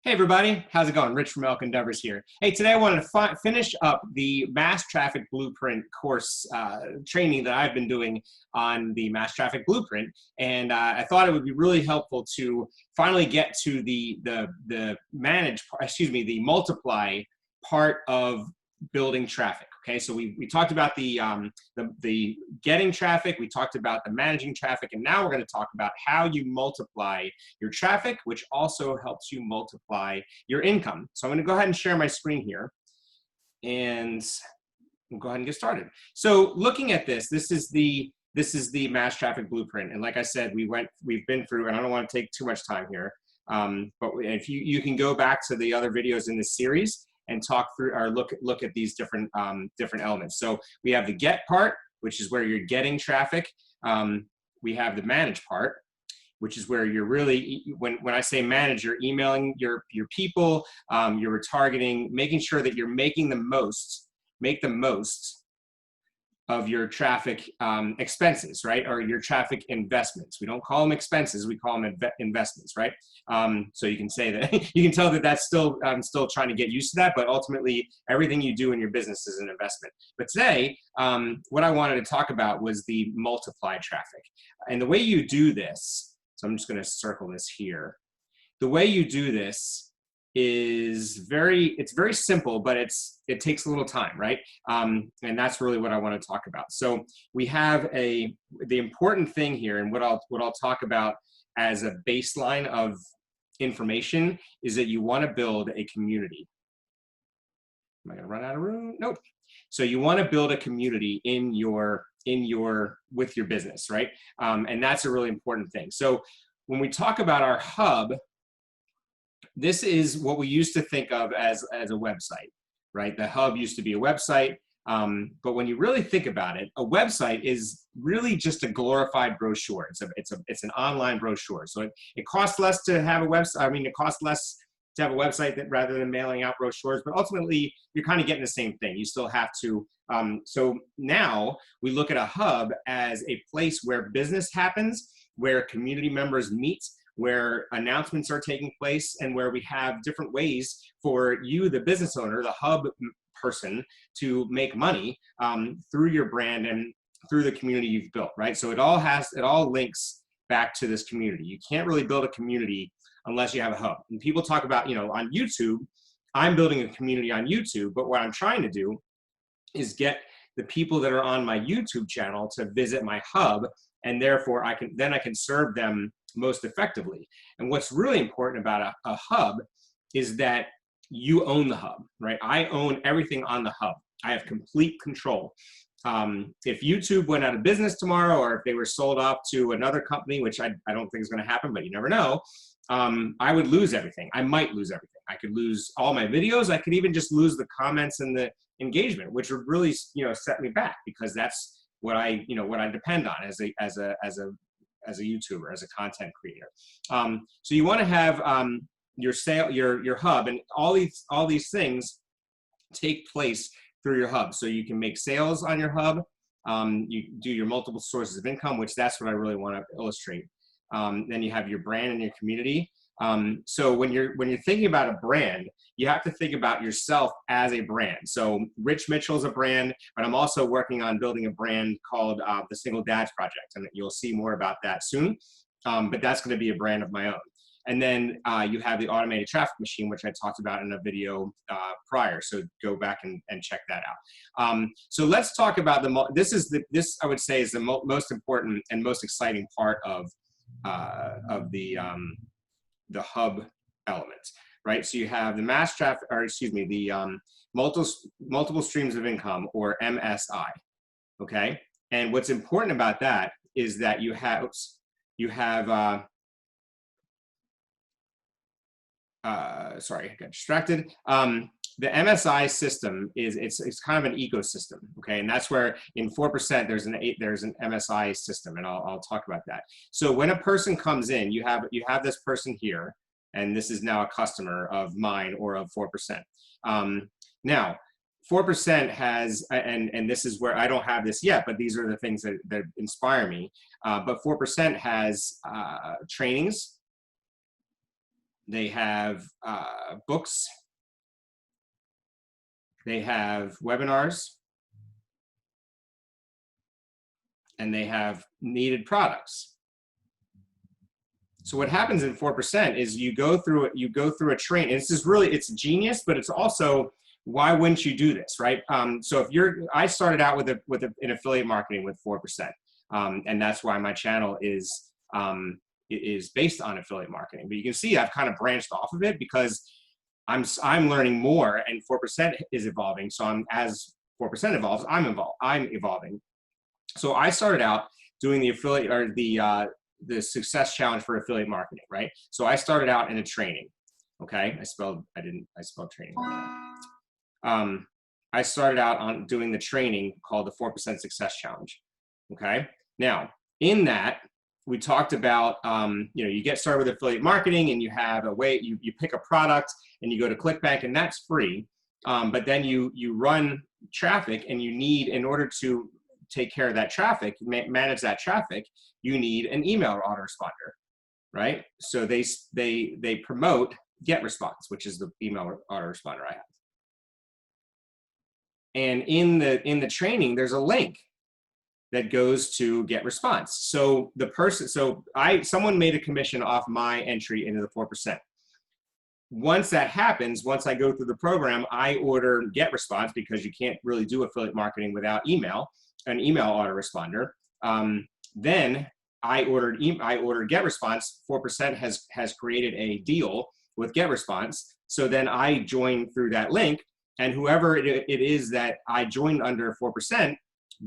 Hey everybody, how's it going? Rich from Elk Endeavors here. Hey, today I wanted to finish up the Mass Traffic Blueprint course training that I've been doing on the Mass Traffic Blueprint, and I thought it would be really helpful to finally get to the multiply part of building traffic. Okay, so we talked about the getting traffic, we talked about the managing traffic, and now we're going to talk about how you multiply your traffic, which also helps you multiply your income. So I'm going to go ahead and share my screen here, and we'll go ahead and get started. So looking at this is the Mass Traffic Blueprint, and like I said, we've been through, and I don't want to take too much time here, but if you can go back to the other videos in this series and talk through or look at these different elements. So we have the get part, which is where you're getting traffic. We have the manage part, which is where you're really, when I say manage, you're emailing your people, you're retargeting, making sure that you're making the most of your traffic expenses, right? Or your traffic investments. We don't call them expenses, we call them investments, right? So you can say that, you can tell that that's still, I'm still trying to get used to that, but ultimately everything you do in your business is an investment. But today, what I wanted to talk about was the multiply traffic. And the way you do this, so I'm just gonna circle this here. The way you do this is it's very simple, but it takes a little time, right? And that's really what I want to talk about. So we have the important thing here, and what I'll talk about as a baseline of information is that you want to build a community. Am I going to run out of room? Nope. So you want to build a community with your business, right? And that's a really important thing. So when we talk about our hub, this is what we used to think of as a website, right? The hub used to be a website, but when you really think about it, a website is really just a glorified brochure. It's an online brochure. So it costs less to have a website. I mean, it costs less to have a website rather than mailing out brochures, but ultimately you're kind of getting the same thing. You still have to. So now we look at a hub as a place where business happens, where community members meet, where announcements are taking place, and where we have different ways for you, the business owner, the hub person, to make money through your brand and through the community you've built, right? So it all links back to this community. You can't really build a community unless you have a hub. And people talk about, on YouTube, I'm building a community on YouTube, but what I'm trying to do is get the people that are on my YouTube channel to visit my hub, and therefore I can serve them most effectively. And what's really important about a hub is that you own the hub, right? I own everything on the hub. I have complete control. If YouTube went out of business tomorrow, or if they were sold off to another company, which I don't think is going to happen, but you never know, I would lose everything. I might lose everything. I could lose all my videos. I could even just lose the comments and the engagement, which would really, set me back, because that's what I depend on as a YouTuber, as a content creator. So you want to have your hub, and all these things take place through your hub. So you can make sales on your hub. You do your multiple sources of income, which that's what I really want to illustrate. Then you have your brand and your community. So when you're thinking about a brand, you have to think about yourself as a brand. So Rich Mitchell is a brand, but I'm also working on building a brand called the Single Dads Project, and you'll see more about that soon. But that's going to be a brand of my own. And then you have the automated traffic machine, which I talked about in a video prior. So go back and check that out. So let's talk about this I would say is the most important and most exciting part of the hub elements, right? So you have the mass traffic, or excuse me, the multiple streams of income, or MSI. Okay, and what's important about that is that you have sorry, I got distracted. The MSI system it's kind of an ecosystem, okay, and that's where in 4% there's an MSI system, and I'll talk about that. So when a person comes in, you have this person here, and this is now a customer of mine or of 4%. Now, 4% has, and this is where I don't have this yet, but these are the things that inspire me. But 4% has trainings. they have books, they have webinars, and they have needed products. So what happens in 4% is you go through a train, and this is really, it's genius, but it's also, why wouldn't you do this, right? So if I started out with an affiliate marketing with 4%, and that's why my channel is based on affiliate marketing. But you can see I've kind of branched off of it because I'm learning more, and 4% is evolving. So as 4% evolves, I'm evolving. So I started out doing the affiliate, or the success challenge for affiliate marketing, right? So I started out in a training. Okay, I spelled training. I started out on doing the training called the 4% Success Challenge. Okay, now in that we talked about, you get started with affiliate marketing, and you have a way, you pick a product and you go to ClickBank, and that's free. But then you run traffic, and you need, in order to take care of that traffic, manage that traffic, you need an email autoresponder, right? So they promote GetResponse, which is the email autoresponder I have. And in the training, there's a link that goes to GetResponse. So someone made a commission off my entry into the 4%. Once that happens, once I go through the program, I order GetResponse, because you can't really do affiliate marketing without an email autoresponder. Then I ordered GetResponse. 4% has created a deal with GetResponse. So then I join through that link, and whoever it is that I joined under 4%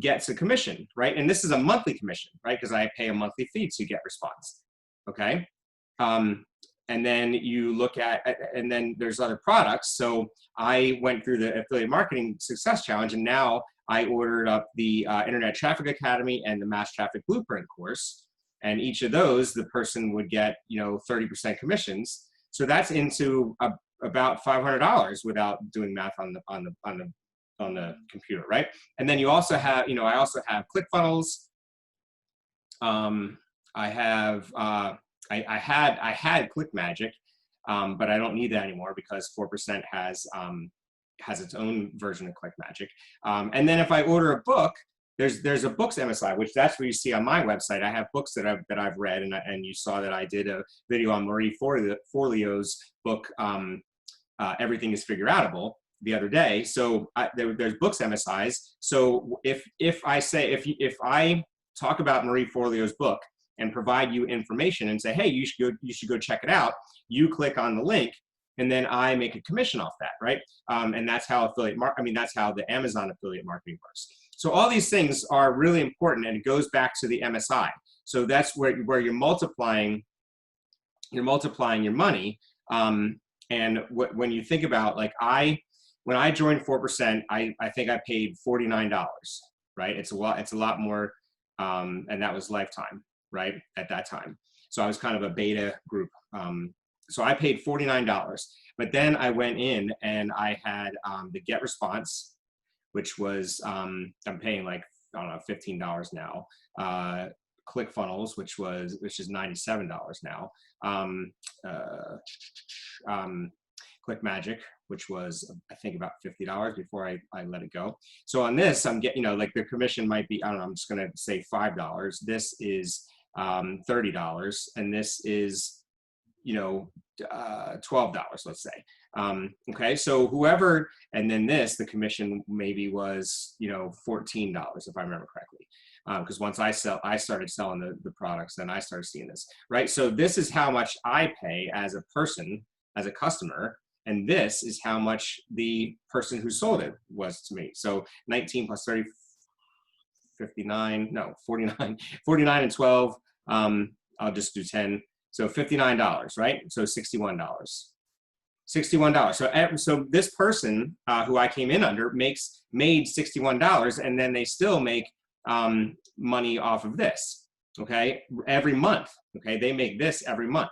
gets a commission, right? And this is a monthly commission, right? Because I pay a monthly fee to GetResponse, okay? And then you look at, and then there's other products. So I went through the Affiliate Marketing Success Challenge, and now I ordered up the Internet Traffic Academy and the Mass Traffic Blueprint course. And each of those, the person would get, 30% commissions. So that's into about $500 without doing math on the computer, right? And then you also have, I also have ClickFunnels. I had ClickMagick, but I don't need that anymore because 4% has its own version of ClickMagick. And then if I order a book, there's a books MSI, which that's what you see on my website. I have books that I've read, and you saw that I did a video on Marie Forleo's book, Everything is Figure Outable, the other day. So there's books MSIs. So if I talk about Marie Forleo's book and provide you information and say, hey, you should go check it out, you click on the link, and then I make a commission off that, right? And that's how that's how the Amazon affiliate marketing works. So all these things are really important, and it goes back to the MSI. So that's where you're multiplying your money. And when you think about, like, when I joined 4%, I think I paid $49, right? It's a lot more, and that was lifetime, right, at that time. So I was kind of a beta group. So I paid $49, but then I went in and I had the GetResponse, which was, I'm paying like, I don't know, $15 now. ClickFunnels, which is $97 now. ClickMagick, which was, I think, about $50 before I let it go. So on this, I'm getting, like, the commission might be, I don't know, I'm just going to say $5. This is $30, and this is, $12, let's say. Okay, so whoever, and then the commission maybe was, $14, if I remember correctly. Because once I started selling the products, then I started seeing this, right? So this is how much I pay as a person, as a customer, and this is how much the person who sold it was to me. So 19 plus 30, 59, no, 49, 49 and 12, I'll just do 10. So $59, right? So $61. $61. So this person who I came in under made $61, and then they still make money off of this, okay, every month. Okay, they make this every month.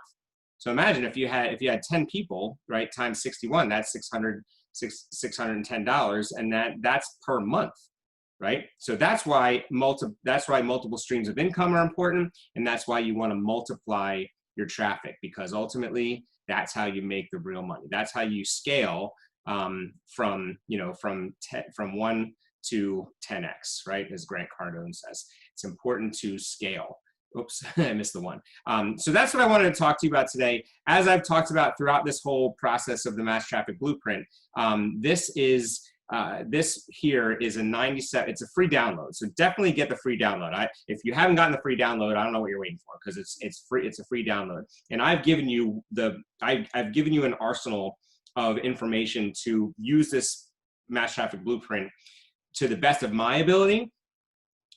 So imagine if you had 10 people, right, times 61, that's $610, and that's per month, right? So that's why multiple streams of income are important, and that's why you want to multiply your traffic, because ultimately that's how you make the real money. That's how you scale from 1 to 10x, right? As Grant Cardone says, it's important to scale. Oops, I missed the one. So that's what I wanted to talk to you about today. As I've talked about throughout this whole process of the Mass Traffic Blueprint, this here is a 97, it's a free download. So definitely get the free download. If you haven't gotten the free download, I don't know what you're waiting for, because it's free, it's a free download. And I've given you I've given you an arsenal of information to use this Mass Traffic Blueprint to the best of my ability.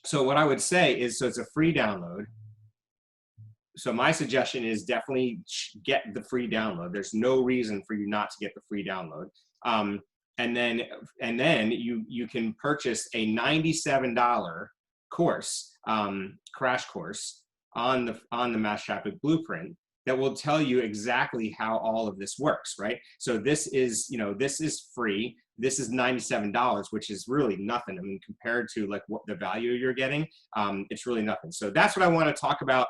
So what I would say is, so it's a free download. So my suggestion is definitely get the free download. There's no reason for you not to get the free download. And then you can purchase a $97 course, crash course on the Mass Traffic Blueprint that will tell you exactly how all of this works, right? So this is free. This is $97, which is really nothing. I mean, compared to like what the value you're getting, it's really nothing. So that's what I want to talk about.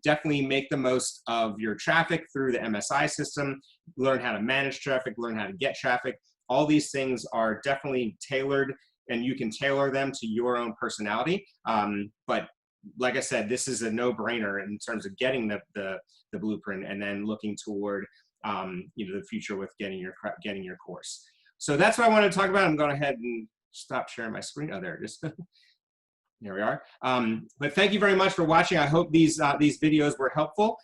Definitely make the most of your traffic through the MSI system. Learn how to manage traffic, learn how to get traffic. All these things are definitely tailored, and you can tailor them to your own personality. But like I said, this is a no-brainer in terms of getting the blueprint and then looking toward the future with getting your course. So that's what I wanted to talk about. I'm going ahead and stop sharing my screen. Oh, there it is. There we are. But thank you very much for watching. I hope these videos were helpful.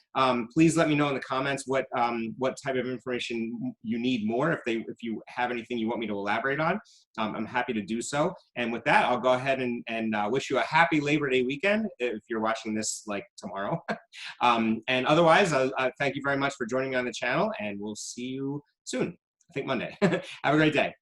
Please let me know in the comments what type of information you need more. If you have anything you want me to elaborate on, I'm happy to do so. And with that, I'll go ahead and wish you a happy Labor Day weekend if you're watching this like tomorrow. And otherwise, I thank you very much for joining me on the channel, and we'll see you soon. I think Monday. Have a great day.